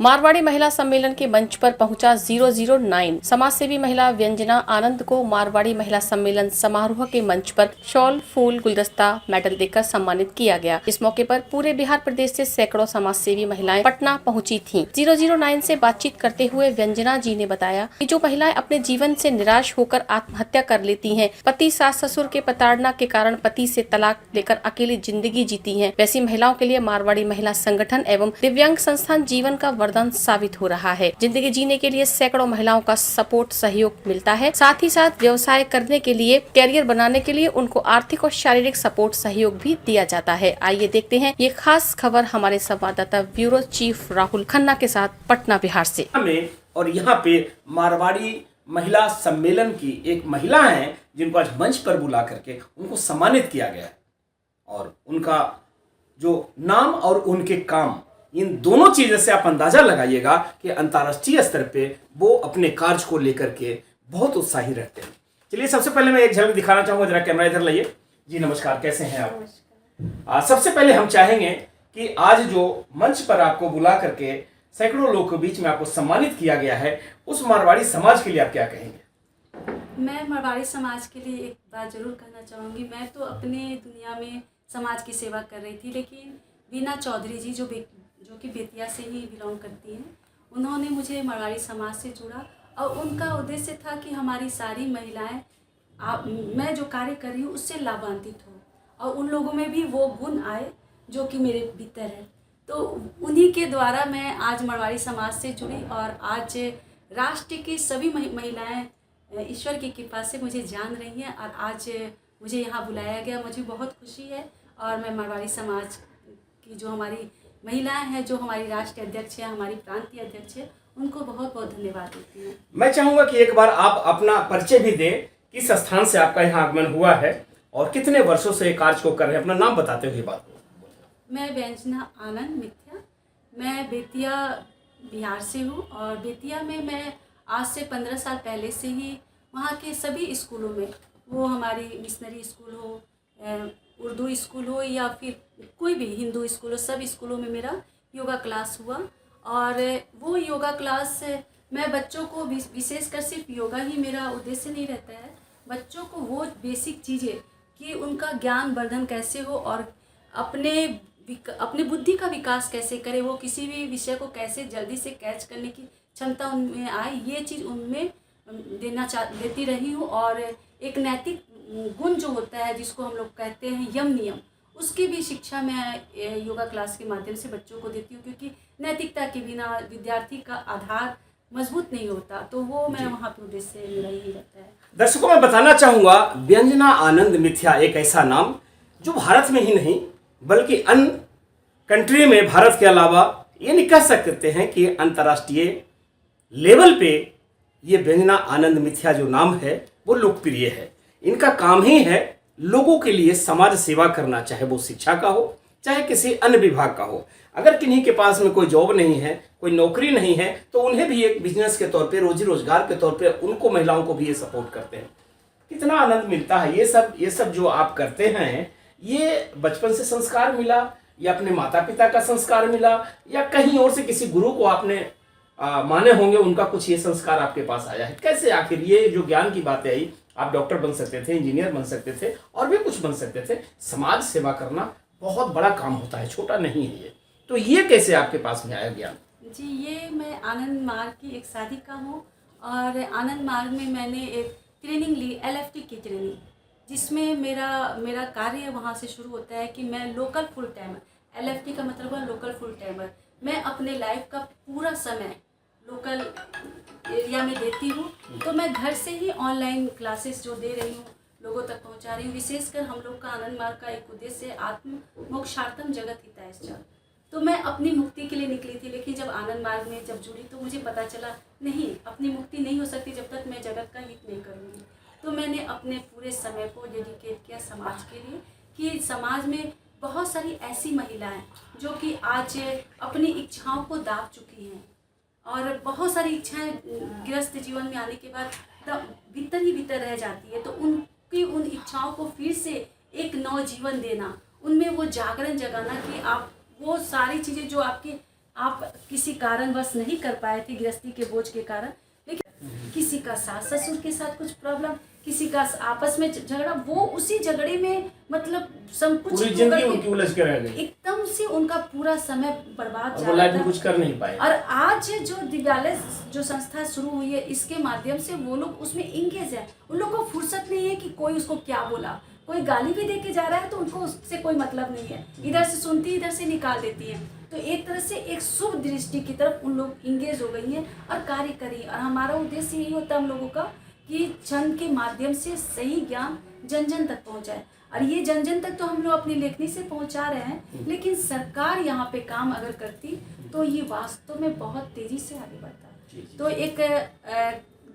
मारवाड़ी महिला सम्मेलन के मंच पर पहुंचा 009 समाजसेवी महिला व्यंजना आनंद को मारवाड़ी महिला सम्मेलन समारोह के मंच पर शॉल, फूल, गुलदस्ता, मेडल देकर सम्मानित किया गया। इस मौके पर पूरे बिहार प्रदेश से सैकड़ों समाजसेवी महिलाएं पटना पहुंची थीं। 009 से बातचीत करते हुए व्यंजना जी ने बताया कि जो महिलाएं अपने जीवन से निराश होकर आत्महत्या कर लेती हैं, पति सास ससुर के प्रताड़ना के कारण पति से तलाक लेकर अकेली जिंदगी जीती हैं, वैसी महिलाओं के लिए मारवाड़ी महिला संगठन एवं दिव्यांग संस्थान जीवन का वरदान साबित हो रहा है। जिंदगी जीने के लिए सैकड़ों महिलाओं का सपोर्ट सहयोग मिलता है। साथ ही साथ व्यवसाय करने के लिए, कैरियर बनाने के लिए उनको आर्थिक और शारीरिक सपोर्ट सहयोग भी दिया जाता है। आइए देखते हैं ये खास खबर हमारे संवाददाता ब्यूरो चीफ राहुल खन्ना के साथ पटना बिहार से। और यहाँ पे मारवाड़ी महिला सम्मेलन की एक महिला है जिनको आज मंच पर बुला करके उनको सम्मानित किया गया है और उनका जो नाम और उनके काम, इन दोनों चीजों से आप अंदाजा लगाइएगा कि अंतर्राष्ट्रीय स्तर पे वो अपने कार्य को लेकर के बहुत उत्साही रहते हैं। चलिए सबसे पहले मैं एक झलक दिखाना चाहूंगा, जरा कैमरा इधर लाइए जी। नमस्कार, कैसे हैं आप? सबसे पहले हम चाहेंगे कि आज जो मंच पर आपको बुला करके सैकड़ों लोगों के बीच में आपको सम्मानित किया गया है, उस मारवाड़ी समाज के लिए आप क्या कहेंगे? मैं मारवाड़ी समाज के लिए एक बात जरूर कहना चाहूँगी। मैं तो अपने दुनिया में समाज की सेवा कर रही थी, लेकिन वीना चौधरी जी जो कि बेतिया से ही बिलोंग करती हैं, उन्होंने मुझे मारवाड़ी समाज से जोड़ा और उनका उद्देश्य था कि हमारी सारी महिलाएं मैं जो कार्य कर रही हूँ उससे लाभान्वित हो और उन लोगों में भी वो गुण आए जो कि मेरे भीतर है। तो उन्हीं के द्वारा मैं आज मारवाड़ी समाज से जुड़ी और आज राष्ट्र की सभी महिलाएं ईश्वर की कृपा से मुझे जान रही हैं और आज मुझे यहाँ बुलाया गया। मुझे बहुत खुशी है और मैं मारवाड़ी समाज की जो हमारी महिलाएं हैं, जो हमारी राष्ट्रीय अध्यक्ष है, हमारी प्रांतीय अध्यक्ष है, उनको बहुत बहुत धन्यवाद देती हूँ। मैं चाहूँगा कि एक बार आप अपना परिचय भी दें, किस स्थान से आपका यहाँ आगमन हुआ है और कितने वर्षों से कार्य को कर रहे हैं, अपना नाम बताते हुए बात को। मैं व्यंजना आनंद मिथ्या, मैं बेतिया बिहार से हूँ और बेतिया में मैं आज से 15 साल पहले से ही वहाँ के सभी स्कूलों में, वो हमारी मिशनरी स्कूल हो, उर्दू स्कूल हो या फिर कोई भी हिंदू स्कूल हो, सब स्कूलों में मेरा योगा क्लास हुआ। और वो योगा क्लास मैं बच्चों को विशेषकर सिर्फ योगा ही मेरा उद्देश्य नहीं रहता है, बच्चों को वो बेसिक चीज़ें कि उनका ज्ञान वर्धन कैसे हो और अपने बुद्धि का विकास कैसे करे, वो किसी भी विषय को कैसे जल्दी से कैच करने की क्षमता उनमें आए, ये चीज़ उनमें देती रही हूँ। और एक नैतिक गुण जो होता है जिसको हम लोग कहते हैं यम नियम, उसकी भी शिक्षा मैं योगा क्लास के माध्यम से बच्चों को देती हूँ, क्योंकि नैतिकता के बिना विद्यार्थी का आधार मजबूत नहीं होता। तो वो मैं वहाँ पे उद्देश्य मेरा यही रहता है। दर्शकों, मैं बताना चाहूँगा, व्यंजना आनंद मिथ्या एक ऐसा नाम जो भारत में ही नहीं बल्कि अन्य कंट्री में, भारत के अलावा ये नहीं कह सकते हैं कि अंतर्राष्ट्रीय लेवल पे ये व्यंजना आनंद मिथ्या जो नाम है वो लोकप्रिय है। इनका काम ही है लोगों के लिए समाज सेवा करना, चाहे वो शिक्षा का हो चाहे किसी अन्य विभाग का हो। अगर किन्हीं के पास में कोई जॉब नहीं है, कोई नौकरी नहीं है, तो उन्हें भी एक बिजनेस के तौर पे, रोजी रोजगार के तौर पे उनको, महिलाओं को भी ये सपोर्ट करते हैं। कितना आनंद मिलता है। ये सब जो आप करते हैं, ये बचपन से संस्कार मिला या अपने माता पिता का संस्कार मिला या कहीं और से किसी गुरु को आपने माने होंगे, उनका कुछ ये संस्कार आपके पास आया है? कैसे आखिर ये जो ज्ञान की बातें आई, आप डॉक्टर बन सकते थे, इंजीनियर बन सकते थे और भी कुछ बन सकते थे। समाज सेवा करना बहुत बड़ा काम होता है, छोटा नहीं है ये। तो ये कैसे आपके पास में आया ज्ञान? जी, ये मैं आनंद मार्ग की एक साधिका हूँ और आनंद मार्ग में मैंने एक ट्रेनिंग ली, LFT की ट्रेनिंग, जिसमें मेरा कार्य वहाँ से शुरू होता है कि मैं लोकल फुल टाइमर, LFT का मतलब है लोकल फुल टाइमर, मैं अपने लाइफ का पूरा समय लोकल एरिया में देती हूँ। तो मैं घर से ही ऑनलाइन क्लासेस जो दे रही हूँ, लोगों तक पहुँचा रही हूँ। विशेषकर हम लोग का आनंद मार्ग का एक उद्देश्य आत्म मोक्षार्थम जगत हितायश्च। तो मैं अपनी मुक्ति के लिए निकली थी, लेकिन जब आनंद मार्ग में जब जुड़ी तो मुझे पता चला नहीं, अपनी मुक्ति नहीं हो सकती जब तक मैं जगत का हित नहीं करूँगी। तो मैंने अपने पूरे समय को डेडिकेट किया समाज के लिए, कि समाज में बहुत सारी ऐसी महिलाएं जो कि आज अपनी इच्छाओं को दाब चुकी हैं और बहुत सारी इच्छाएं गृहस्थ जीवन में आने के बाद भीतर ही भीतर रह जाती है। तो उनकी उन इच्छाओं को फिर से एक नव जीवन देना, उनमें वो जागरण जगाना कि आप वो सारी चीज़ें जो आपके आप किसी कारणवश नहीं कर पाए थे गृहस्थी के बोझ के कारण, लेकिन किसी का सास ससुर के साथ कुछ प्रॉब्लम, किसी का आपस में झगड़ा, वो उसी झगड़े में मतलब सब कुछ पूरी जिंदगी उनकी उलझ के रह गई, एकदम से उनका पूरा समय बर्बाद वो लाइफ में कुछ कर नहीं पाए। और आज जो दिव्यालय जो संस्था शुरू हुई है, इसके माध्यम से वो लोग उसमें इंगेज है। उन लोगों को फुर्सत नहीं है कि कोई उसको क्या बोला, कोई गाली भी दे के जा रहा है तो उनको उससे कोई मतलब नहीं है, इधर से सुनती इधर से निकाल देती है। तो एक तरह से एक शुभ दृष्टि की तरफ उन लोग इंगेज हो गई हैं और कार्य करी। और हमारा उद्देश्य यही होता है हम लोगों का कि छंद के माध्यम से सही ज्ञान जन जन तक पहुंचाए। और ये जन जन तक तो हम लोग अपनी लेखनी से पहुंचा रहे हैं, लेकिन सरकार यहाँ पे काम अगर करती तो ये वास्तव में बहुत तेजी से आगे बढ़ता। तो एक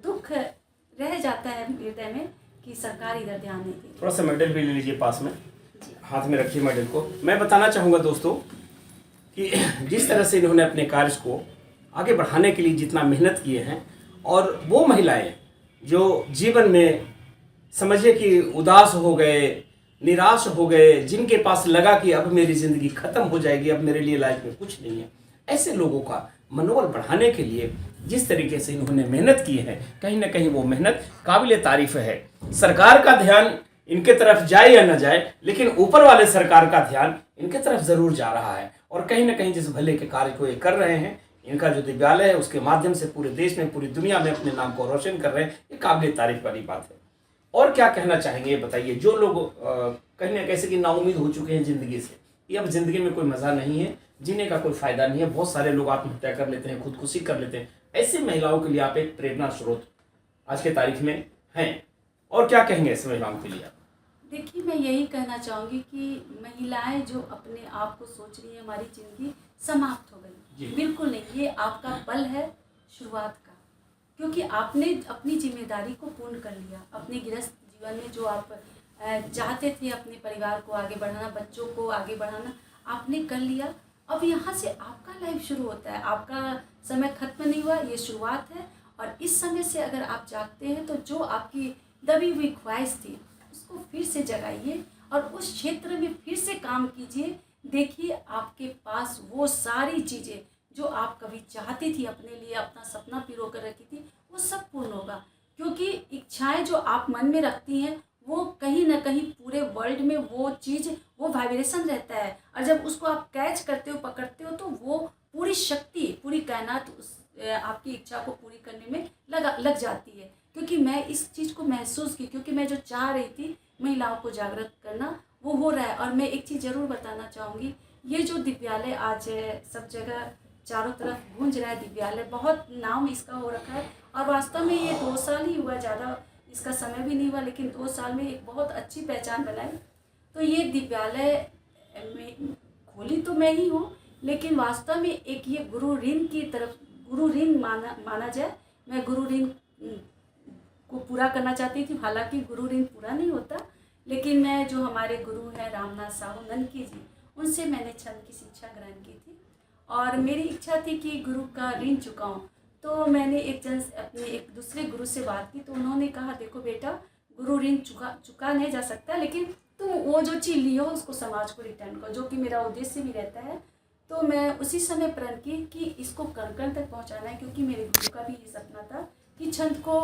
दुख रह जाता है हृदय में कि सरकार इधर ध्यान नहीं देती। थोड़ा सा मेडल भी ले लीजिए, पास में हाथ में रखिए मेडल को। मैं बताना चाहूँगा दोस्तों कि जिस तरह से इन्होंने अपने कार्य को आगे बढ़ाने के लिए जितना मेहनत किए हैं, और वो महिलाएं जो जीवन में समझिए कि उदास हो गए, निराश हो गए, जिनके पास लगा कि अब मेरी ज़िंदगी ख़त्म हो जाएगी, अब मेरे लिए लाइफ में कुछ नहीं है, ऐसे लोगों का मनोबल बढ़ाने के लिए जिस तरीके से इन्होंने मेहनत की है, कहीं ना कहीं वो मेहनत काबिल तारीफ़ है। सरकार का ध्यान इनके तरफ जाए या न जाए, लेकिन ऊपर वाले सरकार का ध्यान इनके तरफ ज़रूर जा रहा है। और कहीं ना कहीं जिस भले के कार्य को ये कर रहे हैं, इनका जो दिव्यालय है उसके माध्यम से पूरे देश में, पूरी दुनिया में अपने नाम को रोशन कर रहे हैं, ये काबिल तारीफ वाली बात है। और क्या कहना चाहेंगे ये बताइए, जो लोग कहीं ना कैसे कि नाउम्मीद हो चुके हैं ज़िंदगी से, ये अब ज़िंदगी में कोई मज़ा नहीं है, जीने का कोई फ़ायदा नहीं है, बहुत सारे लोग आत्महत्या कर लेते हैं, खुदकुशी कर लेते हैं, ऐसी महिलाओं के लिए आप एक प्रेरणा स्रोत आज के तारीख में हैं। और क्या कहेंगे ऐसे महिलाओं के लिए आप? देखिए, मैं यही कहना चाहूँगी कि महिलाएं जो अपने आप को सोच रही है हमारी ज़िंदगी समाप्त हो गई, बिल्कुल नहीं। ये आपका पल है शुरुआत का, क्योंकि आपने अपनी जिम्मेदारी को पूर्ण कर लिया। अपने गृहस्थ जीवन में जो आप चाहते थे, अपने परिवार को आगे बढ़ाना, बच्चों को आगे बढ़ाना, आपने कर लिया। अब यहाँ से आपका लाइफ शुरू होता है, आपका समय खत्म नहीं हुआ, ये शुरुआत है। और इस समय से अगर आप जागते हैं तो जो आपकी दबी हुई ख्वाहिश थी उसको फिर से जगाइए और उस क्षेत्र में फिर से काम कीजिए। देखिए, आपके पास वो सारी चीज़ें जो आप कभी चाहती थी अपने लिए, अपना सपना पिरो कर रखी थी, वो सब पूर्ण होगा। क्योंकि इच्छाएं जो आप मन में रखती हैं वो कहीं ना कहीं पूरे वर्ल्ड में वो चीज़, वो वाइब्रेशन रहता है। और जब उसको आप कैच करते हो, पकड़ते हो, तो वो पूरी शक्ति, पूरी कायनात उस आपकी इच्छा को पूरी करने में लग जाती है। क्योंकि मैं इस चीज़ को महसूस की, क्योंकि मैं जो चाह रही थी महिलाओं को जागृत करना, वो हो रहा है। और मैं एक चीज़ ज़रूर बताना चाहूँगी, ये जो दिव्यालय आज सब जगह चारों तरफ गूंज रहा है, दिव्यालय बहुत नाम इसका हो रखा है। और वास्तव में ये 2 साल ही हुआ, ज़्यादा इसका समय भी नहीं हुआ, लेकिन 2 साल में एक बहुत अच्छी पहचान बनाई। तो ये दिव्यालय में खोली तो मैं ही हूँ, लेकिन वास्तव में एक ये गुरु ऋण की तरफ, गुरु ऋण माना जाए। मैं गुरु ऋण को पूरा करना चाहती थी, हालांकि गुरु ऋण पूरा नहीं होता, लेकिन मैं जो हमारे गुरु हैं रामनाथ साहू ननकी जी, उनसे मैंने छंद की शिक्षा ग्रहण की थी। और मेरी इच्छा थी कि गुरु का ऋण चुकाऊं। तो मैंने अपने एक दूसरे गुरु से बात की, तो उन्होंने कहा, देखो बेटा, गुरु ऋण चुका नहीं जा सकता, लेकिन तुम वो जो चीज़ लियो उसको समाज को रिटर्न करो, जो कि मेरा उद्देश्य भी रहता है। तो मैं उसी समय प्रण की कि इसको कण कण तक पहुंचाना है, क्योंकि मेरे गुरु का भी ये सपना था कि छंद को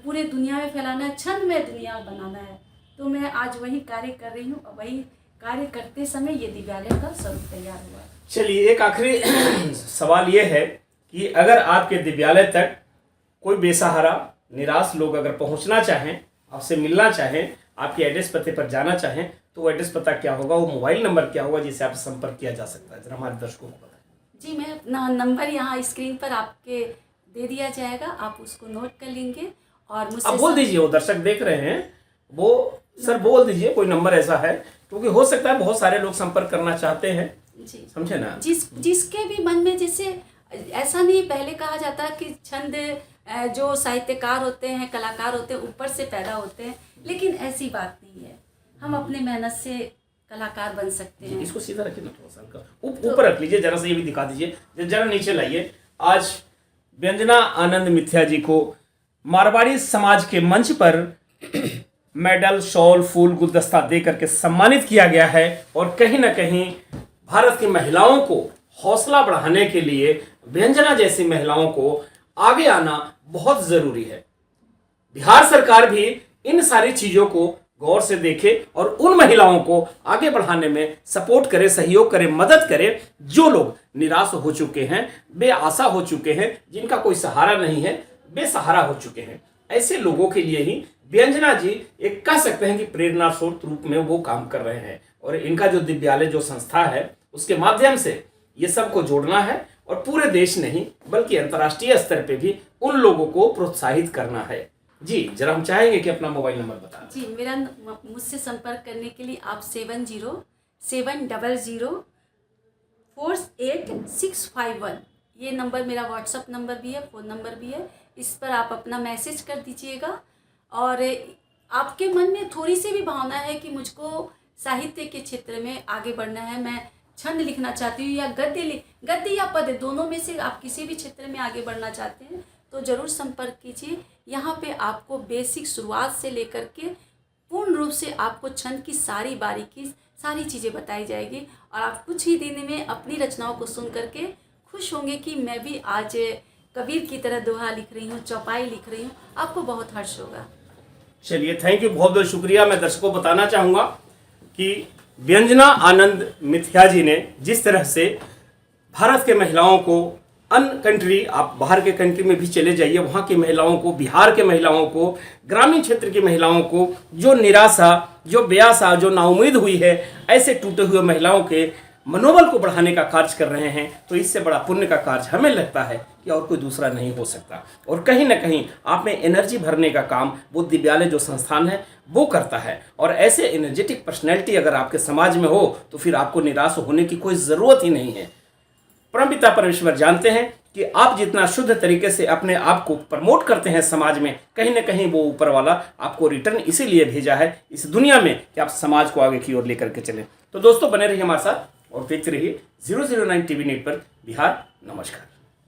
पूरे दुनिया में फैलाना है, छंद में दुनिया बनाना है। तो मैं आज वही कार्य कर रही हूँ, और वही कार्य करते समय ये दिव्यालय का स्वरूप तैयार हुआ। चलिए, एक आखिरी सवाल ये है कि अगर आपके दिव्यालय तक कोई बेसहारा, निराश लोग अगर पहुंचना चाहें, आपसे मिलना चाहें, आपके एड्रेस पते पर जाना चाहें, तो वो एड्रेस पता क्या होगा, वो मोबाइल नंबर क्या होगा जिससे आप संपर्क किया जा सकता है, जरा हमारे दर्शकों को बताएं। जी, मैं अपना नंबर यहाँ स्क्रीन पर आपके दे दिया जाएगा, आप उसको नोट कर लेंगे और मुझसे आप बोल दीजिए, वो दर्शक देख रहे हैं, वो सर बोल दीजिए कोई नंबर ऐसा है, क्योंकि हो सकता है बहुत सारे लोग संपर्क करना चाहते हैं जी, समझे ना। जिसके भी मन में, जैसे ऐसा नहीं पहले कहा जाता कि छंद जो साहित्यकार होते हैं, कलाकार होते हैं, ऊपर से पैदा होते हैं, लेकिन ऐसी बात नहीं है। हम अपने मेहनत से कलाकार बन सकते हैं। इसको सीधा रखिए ना, थोड़ा सा ऊपर रख लीजिए, जरा सा ये भी दिखा दीजिए, जरा नीचे लाइए। आज व्यंजना आनंद मिथ्या जी को मारवाड़ी समाज के मंच पर मेडल, शॉल, फूल, गुलदस्ता दे करके सम्मानित किया गया है, और कहीं ना कहीं भारत की महिलाओं को हौसला बढ़ाने के लिए व्यंजना जैसी महिलाओं को आगे आना बहुत जरूरी है। बिहार सरकार भी इन सारी चीजों को गौर से देखे और उन महिलाओं को आगे बढ़ाने में सपोर्ट करे, सहयोग करे, मदद करे जो लोग निराश हो चुके हैं, बेआशा हो चुके हैं, जिनका कोई सहारा नहीं है, बेसहारा हो चुके हैं। ऐसे लोगों के लिए ही व्यंजना जी एक कह सकते हैं कि प्रेरणा स्रोत रूप में वो काम कर रहे हैं। और इनका जो दिव्यालय जो संस्था है उसके माध्यम से ये सबको जोड़ना है और पूरे देश नहीं बल्कि अंतर्राष्ट्रीय स्तर पे भी उन लोगों को प्रोत्साहित करना है। जी जरा हम चाहेंगे कि अपना मोबाइल नंबर बता दें। जी मेरा मुझसे संपर्क करने के लिए आप 7070048651 ये नंबर मेरा व्हाट्सअप नंबर भी है, फ़ोन नंबर भी है। इस पर आप अपना मैसेज कर दीजिएगा। और आपके मन में थोड़ी सी भी भावना है कि मुझको साहित्य के क्षेत्र में आगे बढ़ना है, मैं छंद लिखना चाहती हूँ या गद्य या पद्य दोनों में से आप किसी भी क्षेत्र में आगे बढ़ना चाहते हैं तो ज़रूर संपर्क कीजिए। यहाँ पे आपको बेसिक शुरुआत से लेकर के पूर्ण रूप से आपको छंद की सारी बारीकी सारी चीज़ें बताई जाएगी और आप कुछ ही दिन में अपनी रचनाओं को सुन करके खुश होंगे कि मैं भी आज कबीर की तरह दोहा लिख रही हूँ, चौपाई लिख रही हूँ। आपको बहुत हर्ष होगा। चलिए थैंक यू, बहुत बहुत शुक्रिया। मैं दर्शकों को बताना चाहूँगा कि व्यंजना आनंद मिथ्या जी ने जिस तरह से भारत के महिलाओं को अन्य कंट्री, आप बाहर के कंट्री में भी चले जाइए, वहाँ की महिलाओं को, बिहार के महिलाओं को, ग्रामीण क्षेत्र की महिलाओं को जो निराशा, जो बेआशा, जो नाउम्मीद हुई है, ऐसे टूटे हुए महिलाओं के मनोबल को बढ़ाने का कार्य कर रहे हैं, तो इससे बड़ा पुण्य का कार्य हमें लगता है कि और कोई दूसरा नहीं हो सकता। और कहीं ना कहीं आप में एनर्जी भरने का काम वो दिव्यालय जो संस्थान है वो करता है। और ऐसे एनर्जेटिक पर्सनैलिटी अगर आपके समाज में हो तो फिर आपको निराश होने की कोई ज़रूरत ही नहीं है। परमपिता परमेश्वर जानते हैं कि आप जितना शुद्ध तरीके से अपने आप को प्रमोट करते हैं समाज में, कहीं ना कहीं वो ऊपर वाला आपको रिटर्न इसीलिए भेजा है इस दुनिया में कि आप समाज को आगे की ओर लेकर के चलें। तो दोस्तों बने रहिए हमारे साथ और देखते रहिए 009 टीवी नेट पर बिहार। नमस्कार।